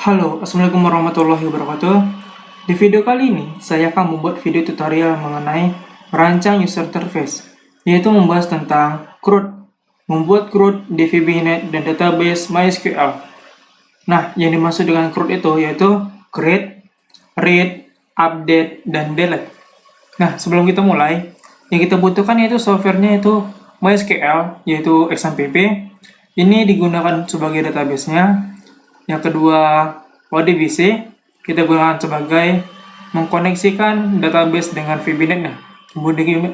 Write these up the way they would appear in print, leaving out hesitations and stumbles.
Halo, Assalamualaikum warahmatullahi wabarakatuh. Di video kali ini, saya akan membuat video tutorial mengenai merancang user interface, yaitu membahas tentang CRUD, membuat CRUD di VB.NET dan database MySQL. Nah, yang dimaksud dengan CRUD itu yaitu create, read, update, dan delete. Nah, sebelum kita mulai, yang kita butuhkan yaitu softwarenya itu MySQL, yaitu XMPP. Ini digunakan sebagai database-nya. Yang kedua, ODBC kita gunakan sebagai mengkoneksikan database dengan VB.NET-nya.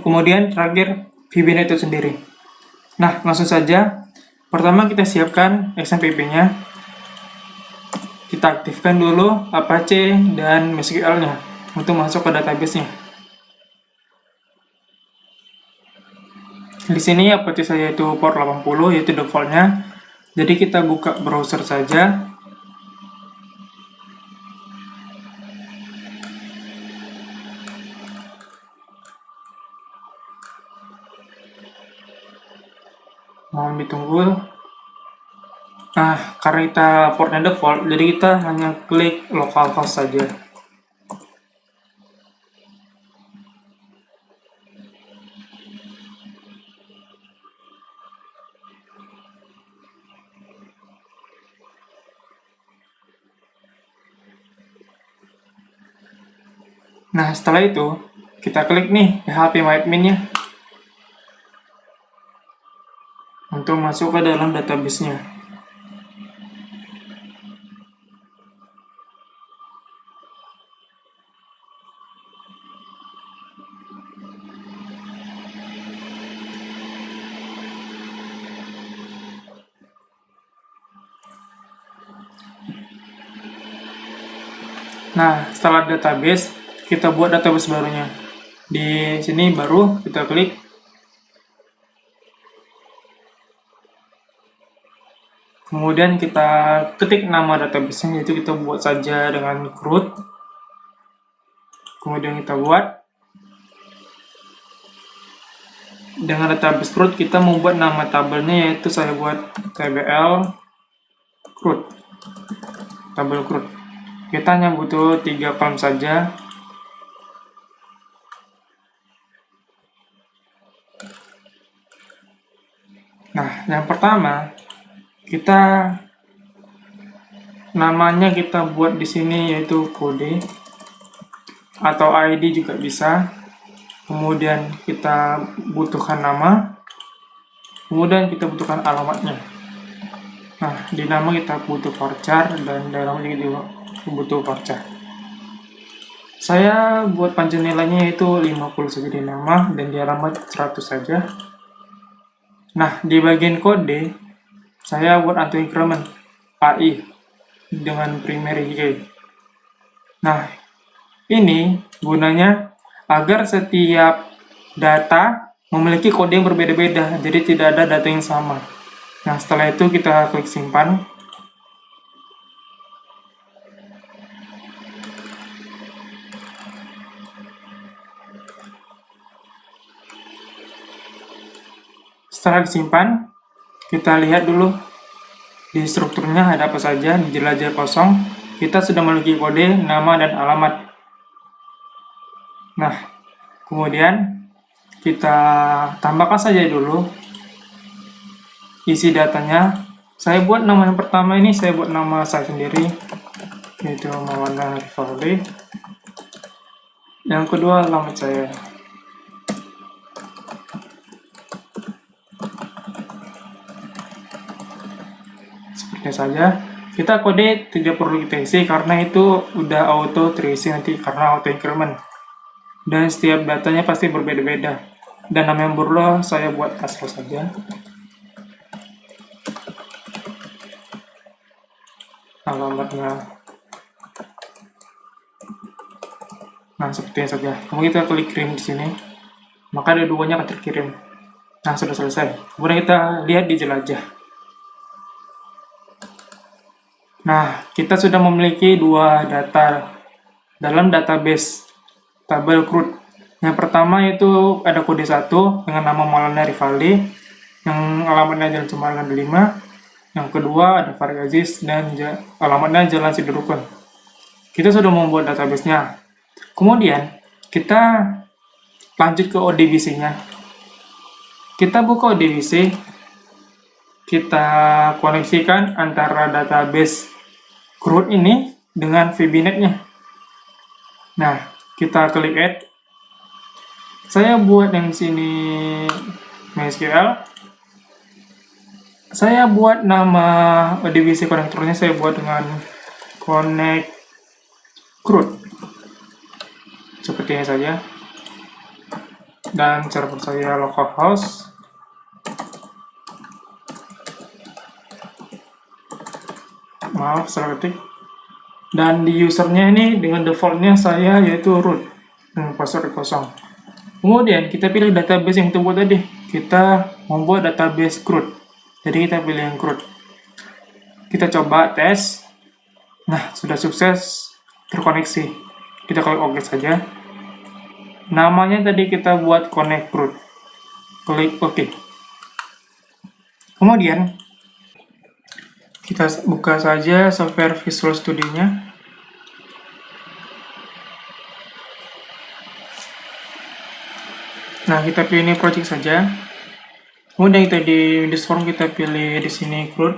Kemudian terakhir VB.NET itu sendiri. Nah, langsung saja. Pertama kita siapkan XMPP-nya. Kita aktifkan dulu Apache dan MySQL-nya untuk masuk ke database-nya. Di sini Apache saya itu port 80 yaitu default-nya. Jadi kita buka browser saja. Mohon ditunggu. Nah, karena kita portnya default, jadi kita hanya klik localhost saja. Nah, setelah itu, kita klik nih phpMyAdmin-nya untuk masuk ke dalam database-nya. Nah, setelah database, kita buat database barunya. Di sini baru kita klik. Kemudian kita ketik nama database-nya, yaitu kita buat saja dengan CRUD. Kemudian kita buat. Dengan database CRUD, kita membuat nama tabelnya, yaitu saya buat tbl CRUD. Tabel CRUD. Kita hanya butuh 3 kolom saja. Nah, yang pertama, namanya kita buat di sini yaitu kode atau ID juga bisa. Kemudian kita butuhkan nama. Kemudian kita butuhkan alamatnya. Nah, di nama kita butuh varchar dan dalam juga butuh varchar. Saya buat panjang nilainya yaitu 50 saja di nama dan di alamat 100 saja. Nah, di bagian kode saya buat auto increment AI dengan primary key. Nah, ini gunanya agar setiap data memiliki kode yang berbeda-beda, jadi tidak ada data yang sama. Nah, setelah itu kita klik simpan. Setelah disimpan, kita lihat dulu di strukturnya ada apa saja. Di jelajah kosong, kita sudah memiliki kode, nama, dan alamat. Nah, kemudian kita tambahkan saja dulu isi datanya. Saya buat nama yang pertama ini, saya buat nama saya sendiri, yaitu Maulana Rivaldi. Yang kedua, alamat saya. Seperti saja. Kita kode tidak perlu kita isi karena itu udah auto terisi nanti karena auto increment. Dan setiap datanya pasti berbeda-beda. Dan nama yang baru saya buat asal saja. Alamatnya. Nah, seperti ini saja. Kemudian kita klik kirim di sini. Maka ada duanya akan terkirim. Nah, sudah selesai. Kemudian kita lihat di jelajah. Nah, kita sudah memiliki dua data dalam database tabel CRUD. Yang pertama itu ada kode 1 dengan nama Maulana Rivaldi, yang alamatnya Jalan Sumarangan 5. Yang kedua ada variasis dan alamatnya Jalan Siderukun. Kita sudah membuat database-nya. Kemudian kita lanjut ke ODBC-nya. Kita buka ODBC, kita koneksikan antara database CRUD ini dengan VBNet-nya. Nah, kita klik add. Saya buat yang sini MySQL. Saya buat nama ODBC konektornya, saya buat dengan connect CRUD. Seperti ini saja. Dan server saya localhost. Maaf, salah ketik. Dan di usernya ini dengan defaultnya saya yaitu root dengan password kosong. Kemudian kita pilih database yang kita buat tadi. Kita membuat database CRUD. Jadi kita pilih yang CRUD. Kita coba tes. Nah, sudah sukses terkoneksi. Kita klik OK saja. Namanya tadi kita buat connect CRUD. Klik OK. Kemudian kita buka saja software Visual Studio-nya. Nah, kita pilih ini project saja. Kemudian kita di Windows Form kita pilih di sini CRUD.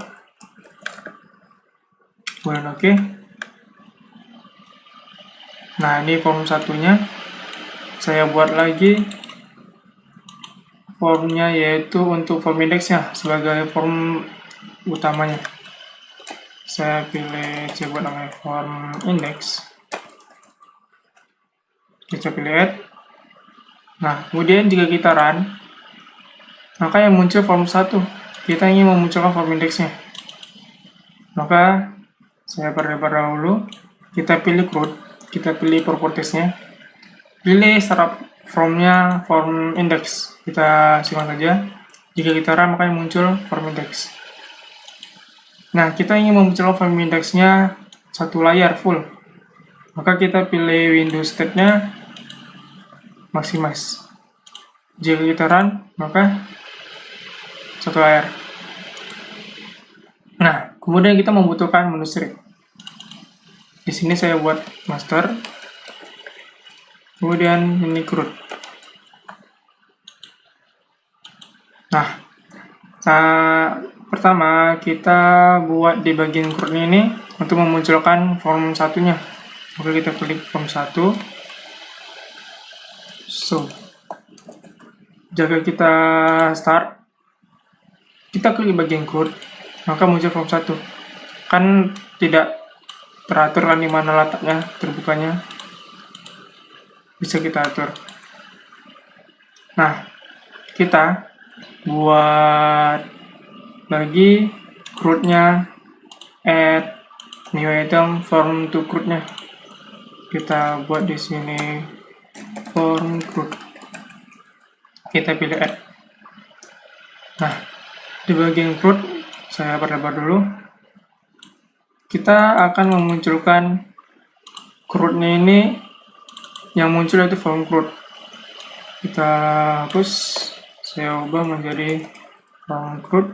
Kemudian OK. Nah, ini form satunya. Saya buat lagi formnya, yaitu untuk form indexnya sebagai form utamanya. Saya buat namanya form index. Kita pilih add. Nah, kemudian jika kita run, maka yang muncul form 1. Kita ingin memunculkan form indexnya. Maka saya perlebar dahulu. Kita pilih CRUD. Kita pilih propertiesnya. Pilih startup formnya form index. Kita simpan saja. Jika kita run, maka yang muncul form index. Nah, kita ingin memunculkan form indexnya satu layar full. Maka kita pilih Windows state-nya maximize. Jika kita run, maka satu layar. Nah, kemudian kita membutuhkan menu strip. Di sini saya buat master. Kemudian ini CRUD. Nah, pertama kita buat di bagian CRUD ini untuk memunculkan form satunya. Oke, kita klik form 1. So, jika kita start, kita klik bagian CRUD, maka muncul form 1. Kan tidak teratur kan di mana letaknya terbukanya. Bisa kita atur. Nah, kita buat lagi CRUD-nya, add new item form to CRUD-nya. Kita buat di sini form CRUD. Kita pilih add. Nah, di bagian CRUD saya perlebar dulu. Kita akan memunculkan CRUD-nya ini, yang muncul itu form CRUD. Kita hapus, saya ubah menjadi form CRUD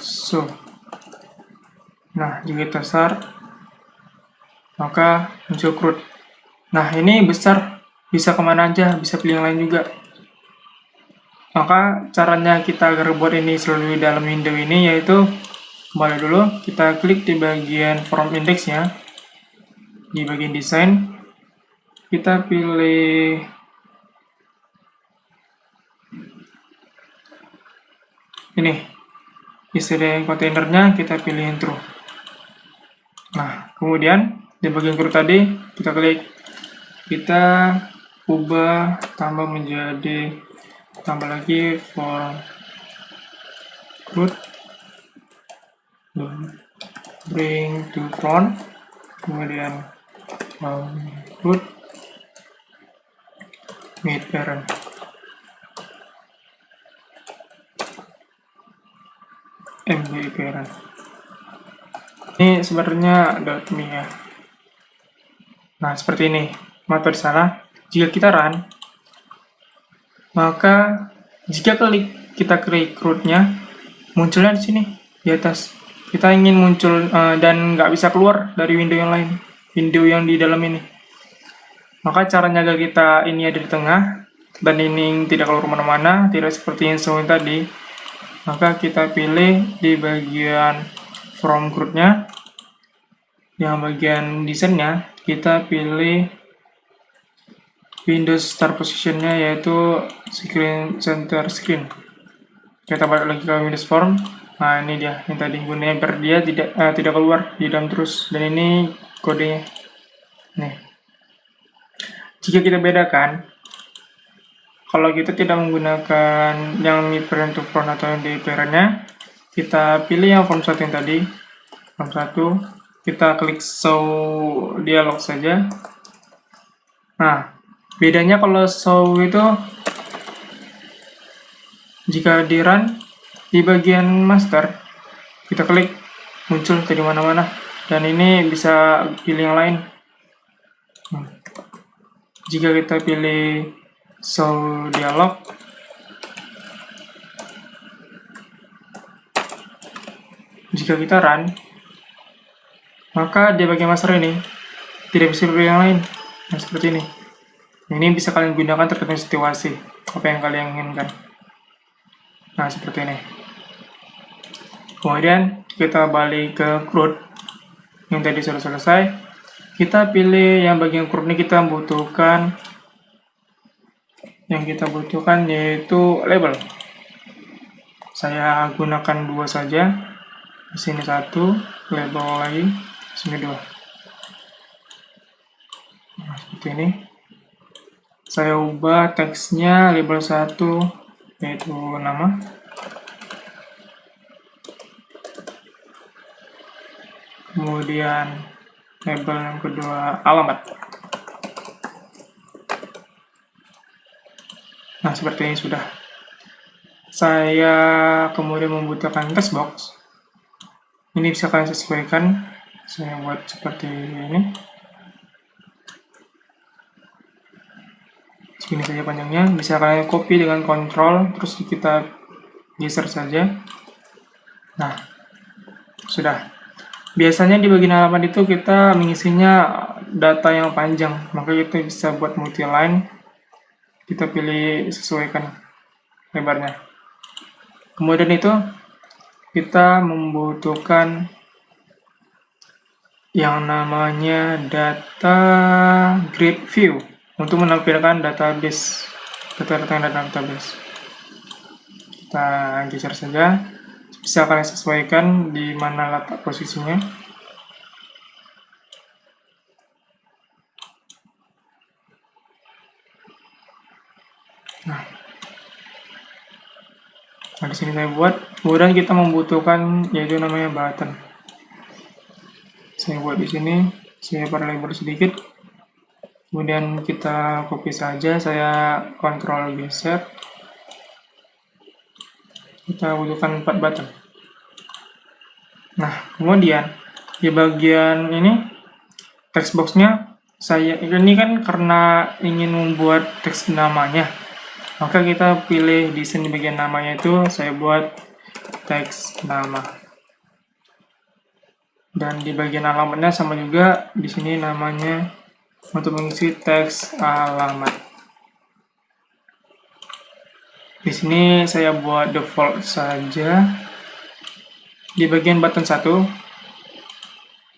.show. Nah, jika kita start, maka muncul CRUD. Nah, ini besar, bisa kemana aja, bisa pilih yang lain juga. Maka caranya kita agar buat ini selalu di dalam window ini, yaitu kembali dulu, kita klik di bagian form index-nya, di bagian desain, kita pilih ini, istilah kontainernya, kita pilih intro. Nah, kemudian di bagian CRUD tadi, kita klik, kita ubah, tambah lagi form CRUD, bring to front, kemudian CRUD meet parent. MB parent. Ini sebenarnya .me ya. Nah, seperti ini. Metode salah. Jika kita run, maka jika kita klik CRUD-nya, munculnya di sini di atas. Kita ingin muncul dan nggak bisa keluar dari window yang lain, window yang di dalam ini. Maka caranya agar kita ini ada di tengah dan ini tidak keluar kemana-mana, tidak seperti yang sebelum tadi, maka kita pilih di bagian from group-nya, yang bagian desainnya kita pilih Windows Start Position-nya yaitu screen center screen. Kita balik lagi ke Windows Form. Nah, ini dia yang tadi gunanya biar dia tidak keluar di dalam terus. Dan ini kodenya. Nih. Jika kita bedakan, kalau kita tidak menggunakan yang mid parent to front atau yang di parent-nya, kita pilih yang form 1 yang tadi. Form 1, kita klik show dialog saja. Nah, bedanya kalau show itu jika di run di bagian master kita klik muncul dari mana-mana dan ini bisa pilih yang lain. Jika kita pilih show dialog, jika kita run, maka di bagian master ini tidak bisa pilih yang lain. Nah, seperti ini. Ini bisa kalian gunakan tergantung situasi apa yang kalian inginkan. Nah, seperti ini. Kemudian kita balik ke CRUD yang tadi sudah selesai. Kita pilih yang bagian CRUD ini kita butuhkan, yaitu label. Saya gunakan 2 saja. Di sini 1, label lagi, di sini 2. Nah, seperti ini. Saya ubah teksnya label 1 yaitu nama. Kemudian label yang kedua alamat. Nah, seperti ini sudah. Saya kemudian membutuhkan text box. Ini bisa kalian sesuaikan. Saya buat seperti ini. Segini saja panjangnya. Bisa kalian copy dengan kontrol, terus kita geser saja. Nah, sudah. Biasanya di bagian halaman itu kita mengisinya data yang panjang, maka kita bisa buat multi-line. Kita pilih sesuaikan lebarnya. Kemudian itu kita membutuhkan yang namanya data grid view untuk menampilkan database, data-data yang ada dalam database. Kita geser saja. Bisa kalian sesuaikan di mana letak posisinya. Nah, di sini saya buat. Kemudian kita membutuhkan yaitu namanya button. Saya buat di sini. Saya perlebar sedikit. Kemudian kita copy saja. Saya kontrol geser. Kita butuhkan 4 button. Nah, kemudian di bagian ini text box-nya saya ini kan karena ingin membuat teks namanya, maka kita pilih desain di bagian namanya itu saya buat teks nama. Dan di bagian alamatnya sama juga, di sini namanya untuk mengisi teks alamat. Di sini saya buat default saja. Di bagian button 1,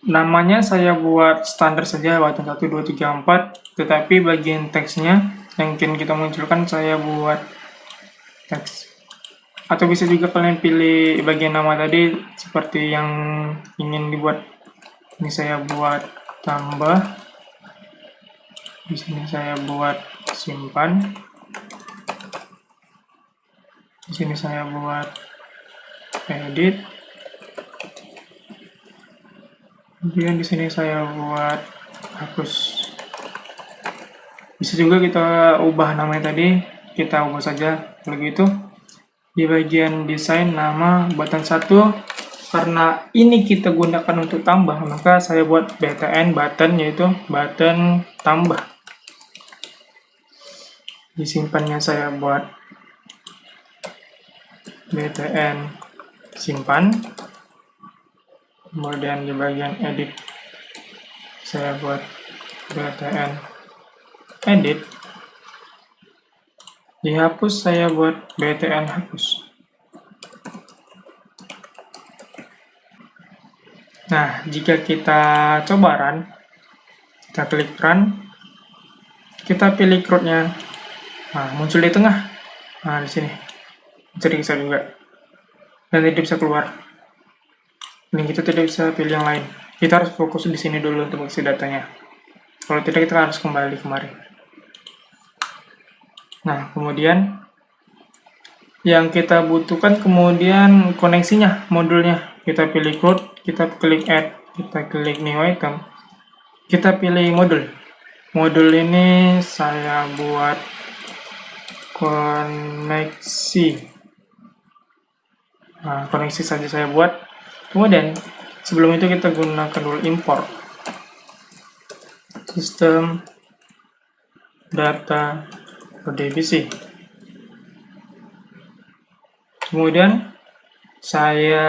namanya saya buat standar saja, button 1, 2, 3, 4. Tetapi bagian teksnya yang ingin kita munculkan saya buat teks. Atau bisa juga kalian pilih bagian nama tadi seperti yang ingin dibuat. Ini saya buat tambah. Di sini saya buat simpan. Di sini saya buat edit. Kemudian di sini saya buat hapus. Bisa juga kita ubah namanya tadi, kita ubah saja. Kalau gitu, di bagian desain nama button 1, karena ini kita gunakan untuk tambah, maka saya buat btn button, yaitu button tambah. Disimpannya saya buat btn simpan. Kemudian di bagian edit saya buat btn edit, dihapus saya buat btn hapus. Nah, jika kita coba run, kita klik run, kita pilih crowd-nya, nah muncul di tengah, nah di sini jadi bisa juga, dan tidak bisa keluar. Dan kita tidak bisa pilih yang lain. Kita harus fokus di sini dulu untuk mengisi datanya. Kalau tidak, kita harus kembali kemari. Nah, kemudian yang kita butuhkan kemudian koneksinya, modulnya. Kita pilih code, kita klik add, kita klik new item, kita pilih modul. Modul ini saya buat koneksi. Nah, koneksi saja saya buat. Kemudian sebelum itu kita gunakan dulu import sistem data ODBC. Kemudian saya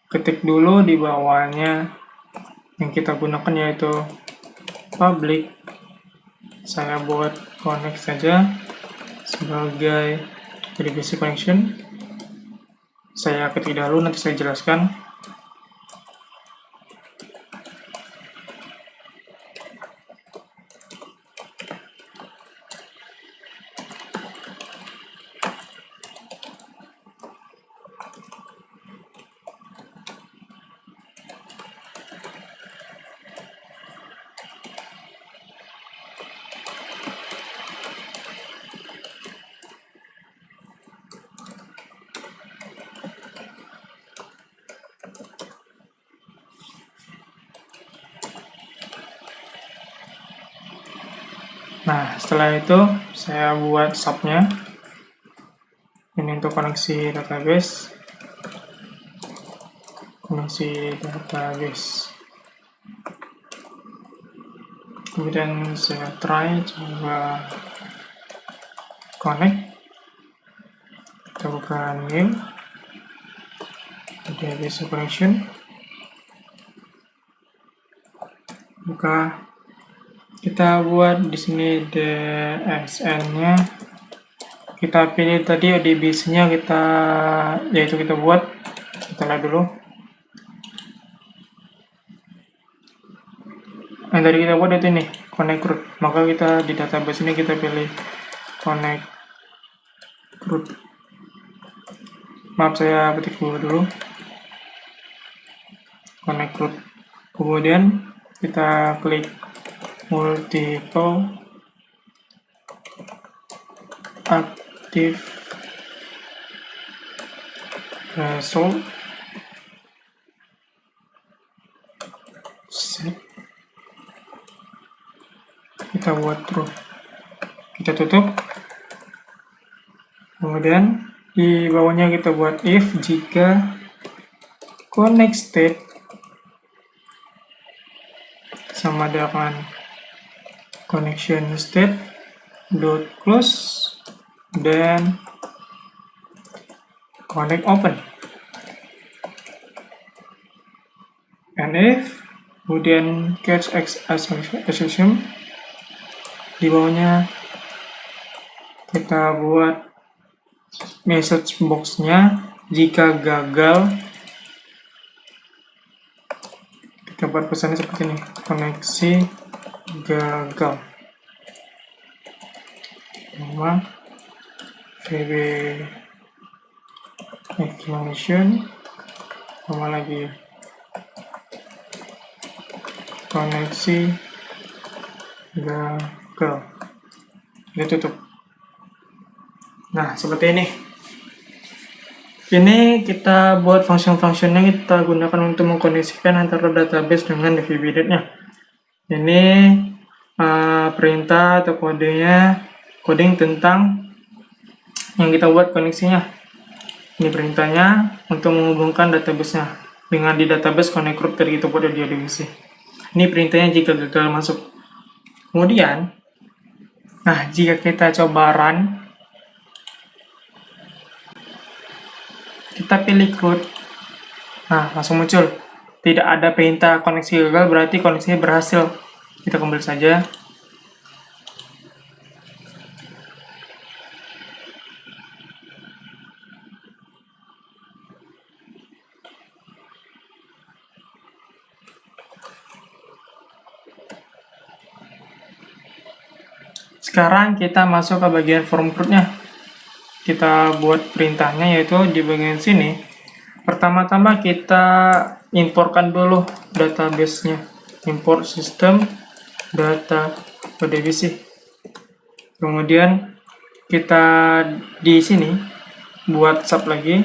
ketik dulu di bawahnya yang kita gunakan yaitu public. Saya buat connect saja sebagai ODBC connection. Saya ketik dahulu, nanti saya jelaskan. Nah, setelah itu saya buat subnya. Ini untuk koneksi database. Kemudian saya coba connect. Kita buka new database connection. Buka. Kita buat di sini DSN-nya. Kita pilih tadi ODBC-nya, yaitu kita buat. Kita lihat dulu. Yang tadi kita buat itu ini, connect root. Maka kita di database ini kita pilih connect root. Maaf, saya ketik dulu. Connect root. Kemudian kita klik multiple active result, set. Kita buat true, kita tutup. Kemudian di bawahnya kita buat if jika connect state sama dengan connection state dot close dan connect open, and if kemudian catch exception. Di bawahnya kita buat message box-nya jika gagal. Kita buat pesannya seperti ini, koneksi gagal, nama VB exclamation, nama lagi koneksi gagal, kita tutup. Nah, seperti ini. Ini kita buat function-functionnya kita gunakan untuk mengkoneksikan antara database dengan DVB-nya. Ini perintah atau coding tentang yang kita buat koneksinya. Ini perintahnya untuk menghubungkan database-nya dengan di database connect root tadi kita buat di ODBC. Ini perintahnya jika gagal masuk. Kemudian, nah jika kita coba run, Kita pilih CRUD. Nah, langsung muncul. Tidak ada perintah koneksi gagal, berarti koneksinya berhasil. Kita kembali saja. Sekarang kita masuk ke bagian form CRUD-nya. Kita buat perintahnya yaitu di bagian sini. Pertama-tama kita imporkan dulu database-nya. Import system data divisi. Kemudian kita di sini buat sub lagi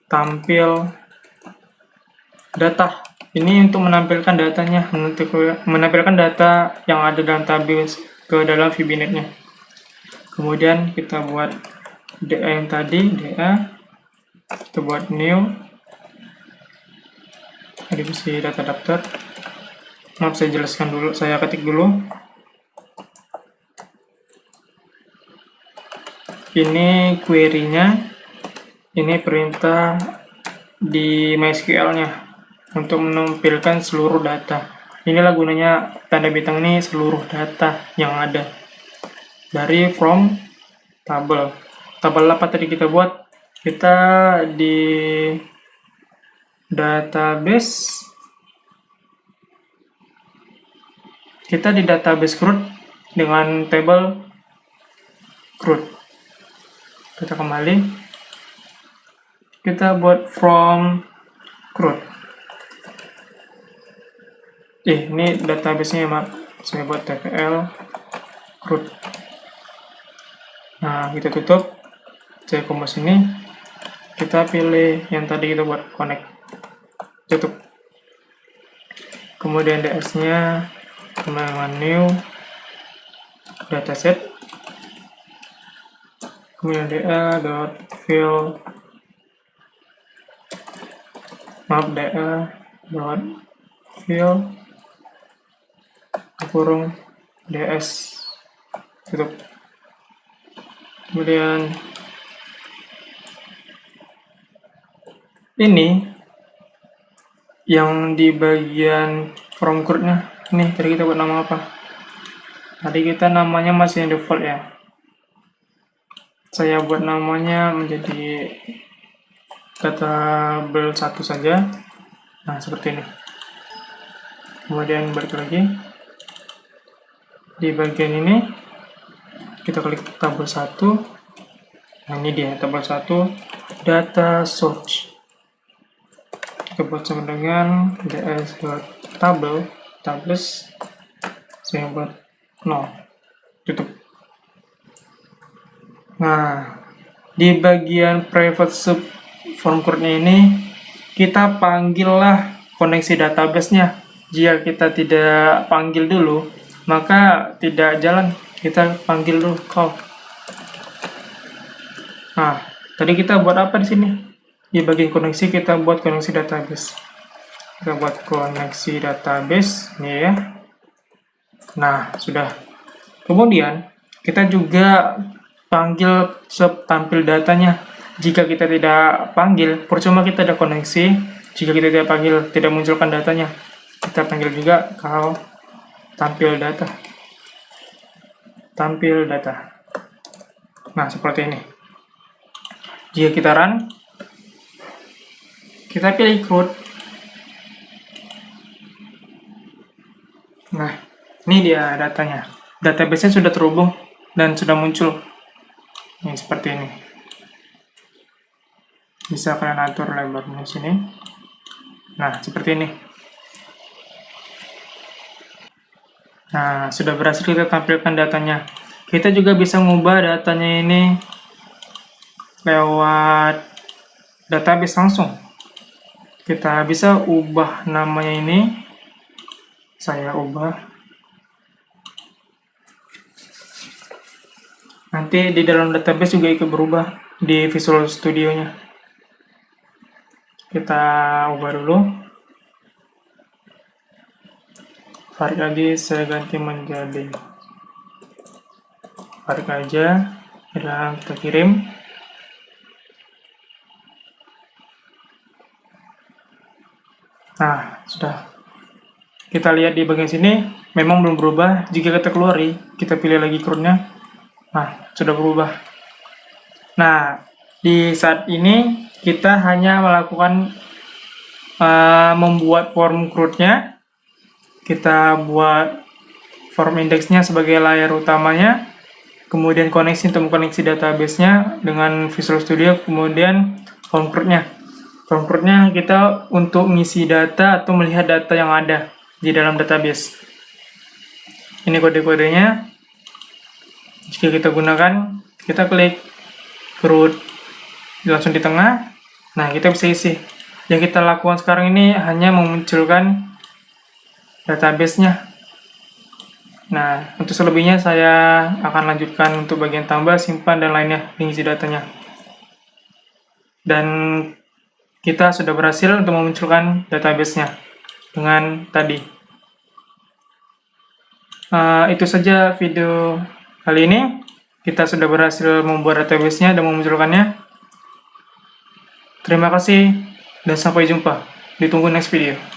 tampil data. Ini untuk menampilkan datanya, menampilkan data yang ada dalam database ke dalam VB-Net-nya. Kemudian kita buat DA yang tadi, DA, kita buat new, divisi data daftar. Maaf, saya jelaskan dulu, saya ketik dulu. Ini query-nya, ini perintah di MySQL-nya untuk menampilkan seluruh data. Inilah gunanya tanda bintang ini, seluruh data yang ada dari from tabel. Tabel apa tadi kita buat? Kita di database, CRUD dengan table CRUD. Kita kembali, kita buat from CRUD. Ini database-nya, Mak. Saya buat tpl CRUD. Nah, kita tutup. Saya kompos ini. Kita pilih yang tadi kita buat connect. Tutup. Kemudian ds-nya kemudian new dataset. Kemudian da.fill kurung ds, tutup. Kemudian ini yang di bagian from CRUD-nya. Nih, tadi kita buat nama apa? Tadi kita namanya masih yang default ya. Saya buat namanya menjadi databel 1 saja. Nah, seperti ini. Kemudian balik lagi. Di bagian ini kita klik tabel 1. Nah, ini dia tabel 1 data source. Kita buat sama dengan ds.tabel tables, saya buat 0. Tutup. Nah, di bagian private sub form CRUD-nya ini kita panggillah koneksi database-nya. Jika kita tidak panggil dulu, maka tidak jalan. Kita panggil dulu call. Nah, tadi kita buat apa di sini? Di bagian koneksi kita buat koneksi database. Kita buat koneksi database ini ya. Nah, sudah. Kemudian kita juga panggil sub tampil datanya. Jika kita tidak panggil, percuma kita ada koneksi. Jika kita tidak panggil, tidak munculkan datanya. Kita panggil juga kalau tampil data. Tampil data. Nah, seperti ini. Jika kita run, kita pilih CRUD. Nah, ini dia datanya. Database-nya sudah terhubung dan sudah muncul. Ini seperti ini. Bisa kalian atur lebarnya sini. Nah, seperti ini. Nah, sudah berhasil kita tampilkan datanya. Kita juga bisa mengubah datanya ini lewat database langsung. Kita bisa ubah namanya ini. Saya ubah. Nanti di dalam database juga ikut berubah di Visual Studio-nya. Kita ubah dulu. Tarik lagi, saya ganti menjadi tarik aja, kita kirim. Nah, sudah. Kita lihat di bagian sini, memang belum berubah. Jika kita keluari, kita pilih lagi CRUD-nya. Nah, sudah berubah. Nah, di saat ini kita hanya melakukan membuat form CRUD-nya. Kita buat form indeksnya sebagai layar utamanya, kemudian koneksi untuk mengkoneksi database-nya dengan Visual Studio, kemudian form CRUD-nya. Form CRUD-nya kita untuk mengisi data atau melihat data yang ada di dalam database. Ini kode-kodenya. Jika kita gunakan, kita klik CRUD langsung di tengah. Nah, kita bisa isi. Yang kita lakukan sekarang ini hanya memunculkan database-nya. Nah, untuk selebihnya saya akan lanjutkan untuk bagian tambah, simpan, dan lainnya, mengisi datanya. Dan kita sudah berhasil untuk memunculkan database-nya dengan tadi. Itu saja video kali ini. Kita sudah berhasil membuat database-nya dan memunculkannya. Terima kasih dan sampai jumpa. Ditunggu next video.